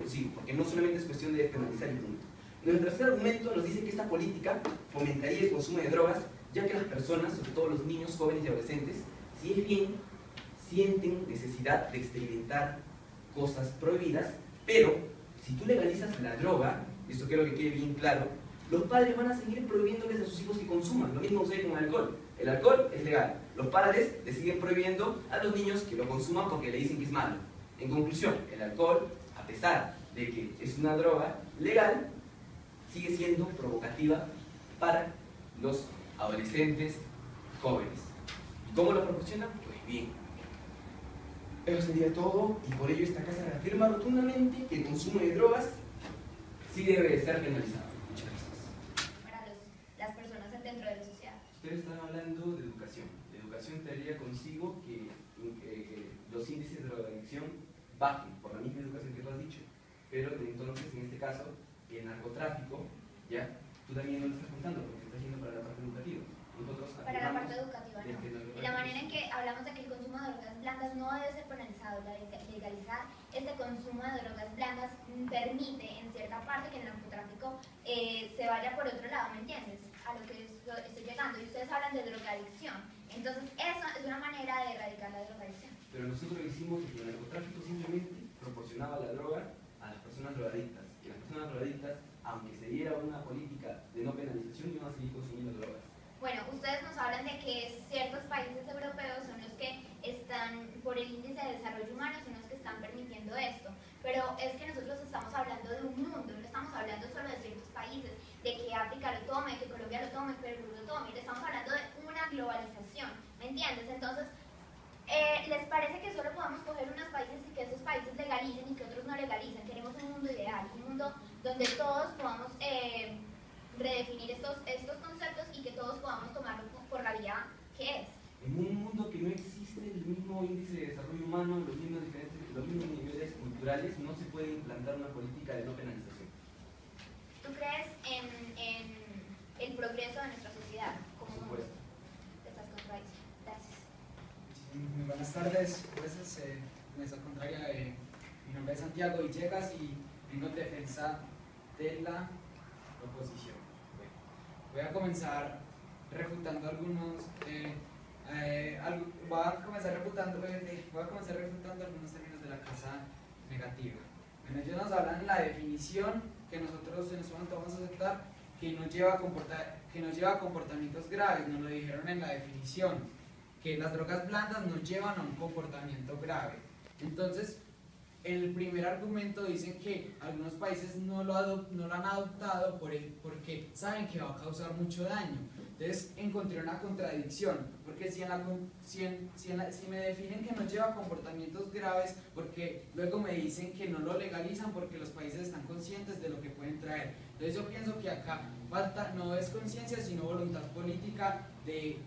consigo, porque no solamente es cuestión de despenalizar y punto. Nuestro tercer argumento nos dice que esta política fomentaría el consumo de drogas, ya que las personas, sobre todo los niños, jóvenes y adolescentes, si es bien, sienten necesidad de experimentar cosas prohibidas, pero si tú legalizas la droga, esto quiero que quede bien claro, los padres van a seguir prohibiéndoles a sus hijos que consuman. Lo mismo sucede con el alcohol. El alcohol es legal. Los padres le siguen prohibiendo a los niños que lo consuman porque le dicen que es malo. En conclusión, el alcohol, a pesar de que es una droga legal, sigue siendo provocativa para los adolescentes jóvenes. ¿Y cómo lo proporciona? Pues bien. Eso sería todo, y por ello esta casa reafirma rotundamente que el consumo de drogas sí debe de ser penalizado. Muchas gracias. Para las personas dentro de la sociedad. Ustedes están hablando de educación. La educación traería consigo que los índices de drogadicción bajen por la misma educación que tú has dicho. Pero entonces, en este caso, el narcotráfico, ¿ya? Tú también no lo estás contando porque estás yendo para la parte educativa. Nosotros para la parte educativa no. Y la manera en que hablamos de que el consumo de drogas blandas no debe ser penalizado, legalizar este consumo de drogas blandas permite en cierta parte que el narcotráfico se vaya por otro lado, ¿me entiendes? A lo que estoy llegando. Y ustedes hablan de drogadicción. Entonces, eso es una manera de erradicar la drogadicción. Pero nosotros hicimos que el narcotráfico simplemente proporcionaba la droga a las personas drogadictas. Y las personas drogadictas, aunque se diera una política de no penalización, iban a seguir consumiendo drogas. Bueno, ustedes nos hablan de que ciertos países europeos son los que están, por el índice de desarrollo humano, son los que están permitiendo esto. Pero es que nosotros estamos hablando de un mundo, no estamos hablando solo de ciertos países, de que África lo tome, que Colombia lo tome, Perú lo tome, estamos hablando de una globalización, ¿me entiendes? Entonces, ¿les parece que solo podamos coger unos países y que esos países legalicen y que otros no legalicen? Queremos un mundo ideal, un mundo donde todos podamos redefinir estos conceptos y que todos podamos tomarlo por la vía que es. En un mundo que no existe el mismo índice de desarrollo humano, los mismos niveles culturales, no se puede implantar una política de no penalización. ¿Tú crees en el progreso de nuestra sociedad? Por supuesto. Estás contradicción. Gracias. Muy buenas tardes, jueces. Mesa contraria, mi nombre es Santiago Villegas y vengo en defensa de la proposición. Voy a comenzar refutando algunos algunos términos de la casa negativa. Bueno, ellos nos hablan de la definición que nosotros en este momento vamos a aceptar, que no lleva comportamientos graves. Nos lo dijeron en la definición, que las drogas blandas no llevan a un comportamiento grave. Entonces, en el primer argumento dicen que algunos países no lo han adoptado porque saben que va a causar mucho daño. Entonces encontré una contradicción, porque si me definen que no lleva comportamientos graves, porque luego me dicen que no lo legalizan porque los países están conscientes de lo que pueden traer. Entonces yo pienso que acá falta, no es conciencia, sino voluntad política de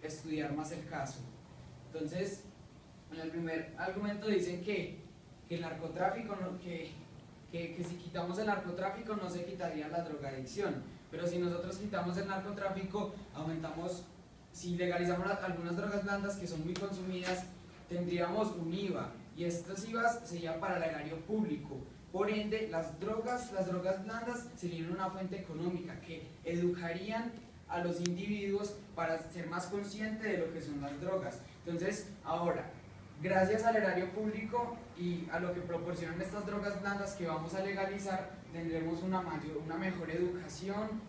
estudiar más el caso. Entonces, en el primer argumento dicen que el narcotráfico, que si quitamos el narcotráfico no se quitaría la drogadicción, pero si nosotros quitamos el narcotráfico, si legalizamos algunas drogas blandas que son muy consumidas, tendríamos un IVA, y estos IVAs serían para el erario público. Por ende, las drogas blandas serían una fuente económica que educarían a los individuos para ser más conscientes de lo que son las drogas. Entonces, ahora, gracias al erario público y a lo que proporcionan estas drogas blandas que vamos a legalizar, tendremos una mejor educación,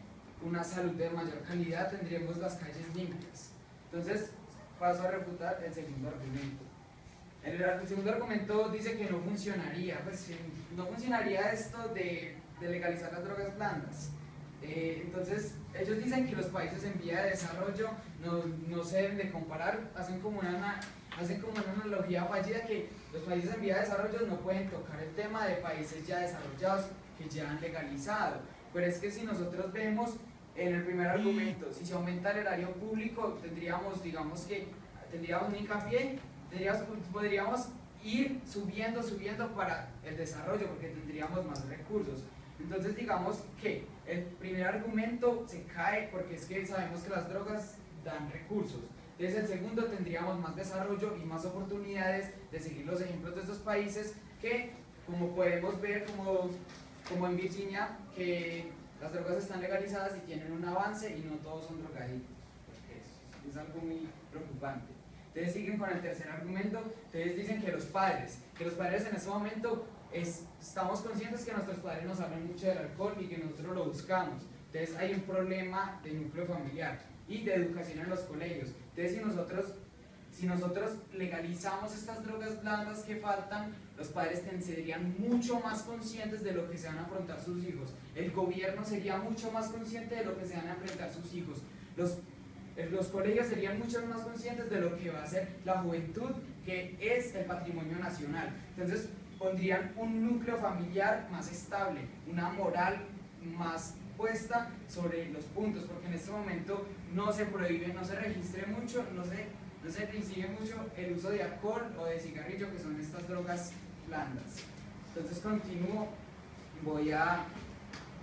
una salud de mayor calidad, tendremos las calles limpias. Entonces, paso a refutar el segundo argumento. El segundo argumento dice que no funcionaría. Pues no funcionaría esto de legalizar las drogas blandas. Entonces, ellos dicen que los países en vía de desarrollo no se deben de comparar, hacen como una analogía fallida, que los países en vía de desarrollo no pueden tocar el tema de países ya desarrollados que ya han legalizado. Pero es que si nosotros vemos en el primer argumento, si se aumenta el erario público, tendríamos un hincapié, podríamos ir subiendo para el desarrollo, porque tendríamos más recursos. Entonces digamos que el primer argumento se cae porque es que sabemos que las drogas dan recursos. Desde el segundo tendríamos más desarrollo y más oportunidades de seguir los ejemplos de estos países que como podemos ver, como en Virginia, que las drogas están legalizadas y tienen un avance y no todos son drogadictos, porque es algo muy preocupante. Ustedes siguen con el tercer argumento, ustedes dicen que los padres en este momento estamos conscientes que nuestros padres nos hablan mucho del alcohol y que nosotros lo buscamos. Entonces hay un problema de núcleo familiar y de educación en los colegios. Entonces si nosotros legalizamos estas drogas blandas que faltan, los padres serían mucho más conscientes de lo que se van a afrontar sus hijos. El gobierno sería mucho más consciente de lo que se van a enfrentar sus hijos. Los colegios serían mucho más conscientes de lo que va a ser la juventud, que es el patrimonio nacional. Entonces pondrían un núcleo familiar más estable, una moral más puesta sobre los puntos, porque en este momento no se prohíbe, no se registre mucho, no se persigue mucho el uso de alcohol o de cigarrillo, que son estas drogas blandas. Entonces continúo, voy a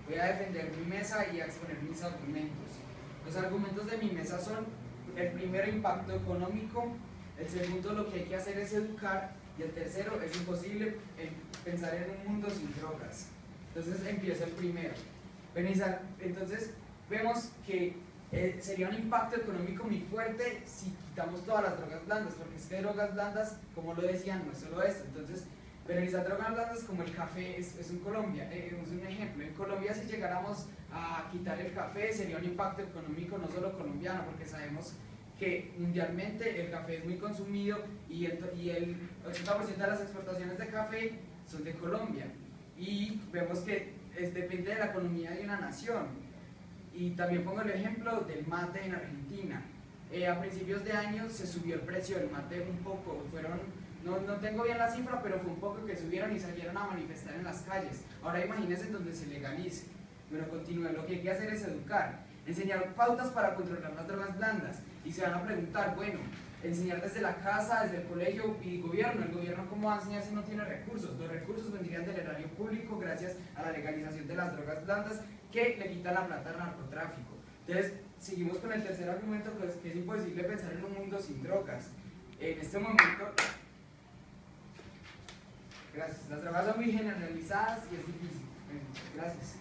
defender mi mesa y a exponer mis argumentos. Los argumentos de mi mesa son: el primero, impacto económico; el segundo, lo que hay que hacer es educar; y el tercero, es imposible pensar en un mundo sin drogas. Entonces empiezo el primero. Entonces vemos que sería un impacto económico muy fuerte si quitamos todas las drogas blandas, porque es que drogas blandas, como lo decían, no es solo esto. Entonces, penalizar drogas blandas como el café es un ejemplo. En Colombia, si llegáramos a quitar el café, sería un impacto económico no solo colombiano, porque sabemos que mundialmente el café es muy consumido y el 80% de las exportaciones de café son de Colombia. Y vemos que depende de la economía de una nación. Y también pongo el ejemplo del mate en Argentina. A principios de año se subió el precio del mate un poco, no tengo bien la cifra, pero fue un poco que subieron y salieron a manifestar en las calles. Ahora imagínense donde se legalice. Bueno, continúe, lo que hay que hacer es educar, enseñar pautas para controlar las drogas blandas. Y se van a preguntar, bueno, enseñar desde la casa, desde el colegio y el gobierno cómo va a enseñar si no tiene recursos. Los recursos vendrían del erario público gracias a la legalización de las drogas blandas, que le quitan la plata al narcotráfico. Entonces, seguimos con el tercer argumento, pues, que es imposible pensar en un mundo sin drogas. En este momento, gracias, las drogas son muy generalizadas y es difícil. Gracias.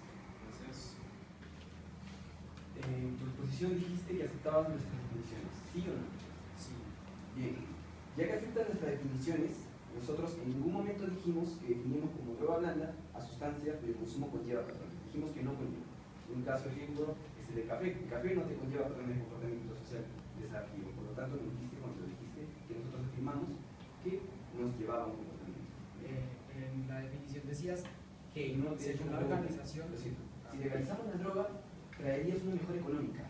En tu exposición dijiste que aceptabas nuestras definiciones, ¿sí o no? Sí. Bien, ya que aceptas nuestras definiciones, nosotros en ningún momento dijimos que definimos como droga blanda a sustancia cuyo consumo conlleva patrones. Dijimos que no conlleva. Un caso ejemplo es el del café. El café no te conlleva patrones de comportamiento social desafío. Por lo tanto, no dijiste cuando dijiste que nosotros afirmamos que nos llevaba a un comportamiento. En la definición decías Que no te según la organización. Lo siento. Si legalizamos la droga, traerías una mejora económica.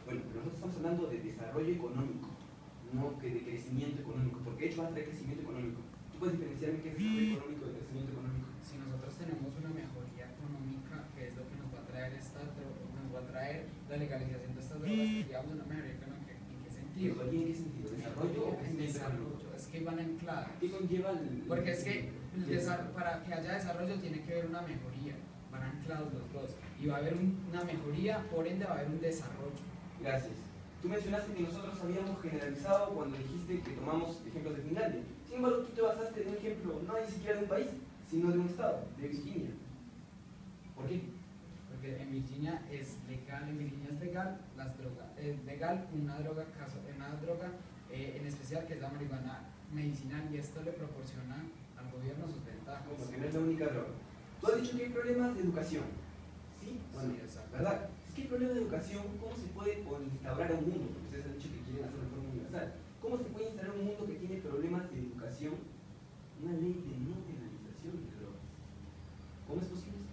Bueno, pero nosotros estamos hablando de desarrollo económico, no que de crecimiento económico, porque de hecho va a traer crecimiento económico. ¿Tú puedes diferenciarme qué es desarrollo económico de crecimiento económico? Si nosotros tenemos una mejoría económica, que es lo que nos va a traer la legalización de estas drogas, tendríamos una mejoría económica. ¿En qué sentido? ¿Mejoría en qué sentido? ¿Desarrollo o En crecimiento desarrollo. económico? Es que van ancladas. ¿Qué conlleva el...? Porque es que para que haya desarrollo tiene que haber una mejoría. Van anclados los dos. Y va a haber una mejoría, por ende va a haber un desarrollo. Gracias. Tú mencionaste que nosotros habíamos generalizado cuando dijiste que tomamos ejemplos de Finlandia. Sin embargo, tú te basaste en un ejemplo no ni siquiera de un país, sino de un estado, de Virginia. ¿Por qué? Porque en Virginia es legal las drogas. Es legal una droga en especial, que es la marihuana medicinal, y esto le proporciona al gobierno sus ventajas. Porque no es la única droga. Tú has dicho que hay problemas de educación. ¿Sí? Bueno, Sí, exacto. ¿verdad? Es que hay problemas de educación. ¿Cómo se puede instaurar un mundo? Porque ustedes han dicho que quieren hacer una reforma universal. ¿Cómo se puede instaurar un mundo que tiene problemas de educación? Una ley de no penalización de drogas. ¿Cómo es posible?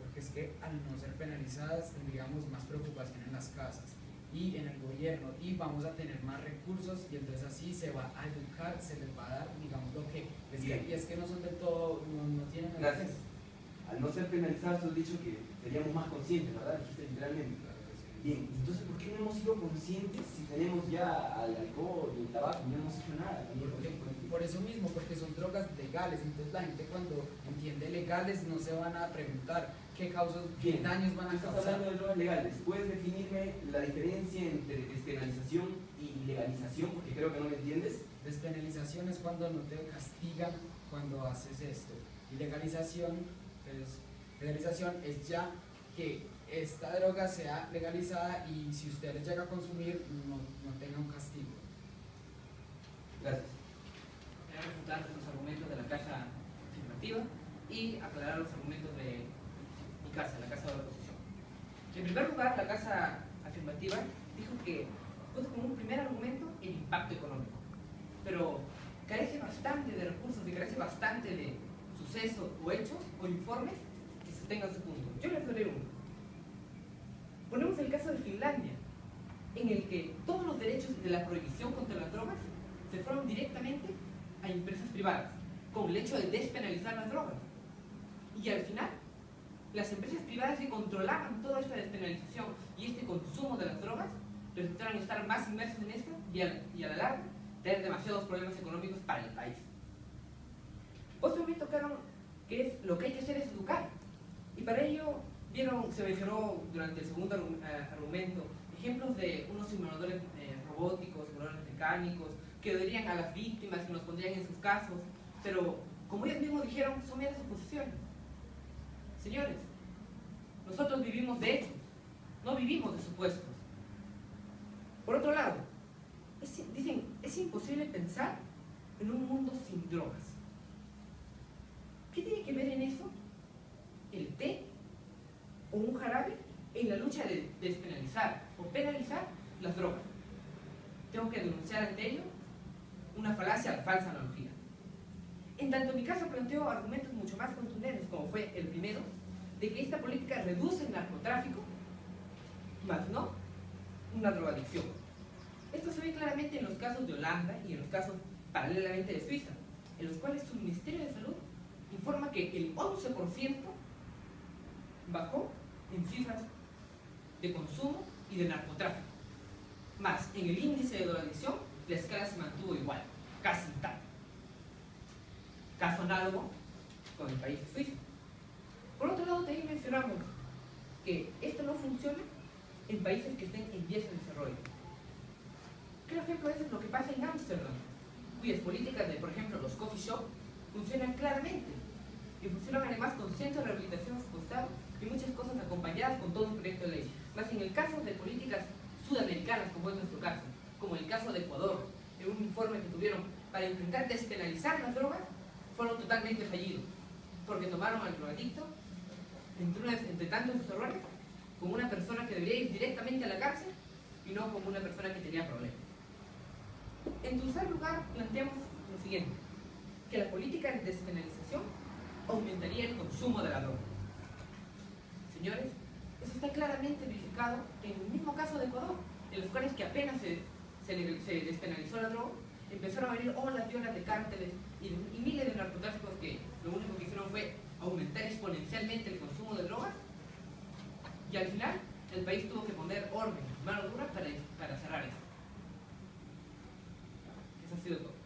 Porque es que al no ser penalizadas tendríamos más preocupación en las casas y en el gobierno, y vamos a tener más recursos, y entonces así se va a educar, se les va a dar, digamos, lo que es que, y es que no son del todo, no tienen... Gracias. Al no ser penalizados, tú has dicho que seríamos más conscientes, ¿verdad? Dijiste literalmente. Bien, entonces, ¿por qué no hemos sido conscientes si tenemos ya al alcohol y el tabaco y no hemos hecho nada? Por eso mismo, porque son drogas legales, entonces la gente cuando entiende legales no se van a preguntar qué causas, qué daños van a Estás causar. hablando de drogas legales. ¿Puedes definirme la diferencia entre despenalización y legalización? Porque creo que no me entiendes. Despenalización es cuando no te castigan cuando haces esto. Y legalización es ya que esta droga sea legalizada y si usted le llega a consumir no tenga un castigo. Gracias. Voy a refutar los argumentos de la casa afirmativa y aclarar los argumentos de mi casa, la casa de la oposición. En primer lugar, la casa afirmativa dijo que puso como un primer argumento el impacto económico, pero carece bastante de recursos y carece bastante de sucesos o hechos o informes que sostengan su punto. Yo les daré uno. Ponemos el caso de Finlandia, en el que todos los derechos de la prohibición contra las drogas se fueron directamente a empresas privadas, con el hecho de despenalizar las drogas. Y al final, las empresas privadas que controlaban toda esta despenalización y este consumo de las drogas resultaron estar más inmersos en esto y a la larga tener demasiados problemas económicos para el país. Otro me tocaron que es lo que hay que hacer es educar. Y para ello se mencionó durante el segundo argumento ejemplos de unos simuladores robóticos, simuladores mecánicos, que oirían a las víctimas, que nos pondrían en sus casos, pero como ellos mismos dijeron, son meras suposiciones. Señores, nosotros vivimos de hechos, no vivimos de supuestos. Por otro lado, dicen, es imposible pensar en un mundo sin drogas. ¿Qué tiene que ver en eso el té o un jarabe en la lucha de despenalizar o penalizar las drogas? Tengo que denunciar ante ello una falacia, la falsa analogía. En tanto mi caso planteó argumentos mucho más contundentes, como fue el primero, de que esta política reduce el narcotráfico, más no una drogadicción. Esto se ve claramente en los casos de Holanda y en los casos paralelamente de Suiza, en los cuales su Ministerio de Salud informa que el 11% bajó en cifras de consumo y de narcotráfico. Más, en el índice de drogadicción, la escala se mantuvo igual, casi intacta. Caso análogo con el país de Suiza. Por otro lado, también mencionamos que esto no funciona en países que estén en vías de desarrollo. Claro ejemplo de eso es lo que pasa en Ámsterdam, cuyas políticas de, por ejemplo, los coffee shop funcionan claramente y funcionan además con centros de rehabilitación a su costado y muchas cosas acompañadas con todo un proyecto de ley. Más en el caso de políticas sudamericanas, como es nuestro caso, como el caso de Ecuador, en un informe que tuvieron para intentar despenalizar las drogas, fueron totalmente fallidos, porque tomaron al drogadicto, entre tantos sus errores, como una persona que debería ir directamente a la cárcel y no como una persona que tenía problemas. En tercer lugar, planteamos lo siguiente, que la política de despenalización aumentaría el consumo de la droga. Señores, eso está claramente verificado en el mismo caso de Ecuador, en los cuales que apenas se despenalizó la droga, empezaron a venir olas y olas de cárteles y miles de narcotráficos que lo único que hicieron fue aumentar exponencialmente el consumo de drogas, y al final el país tuvo que poner orden, mano dura para cerrar eso. Eso ha sido todo.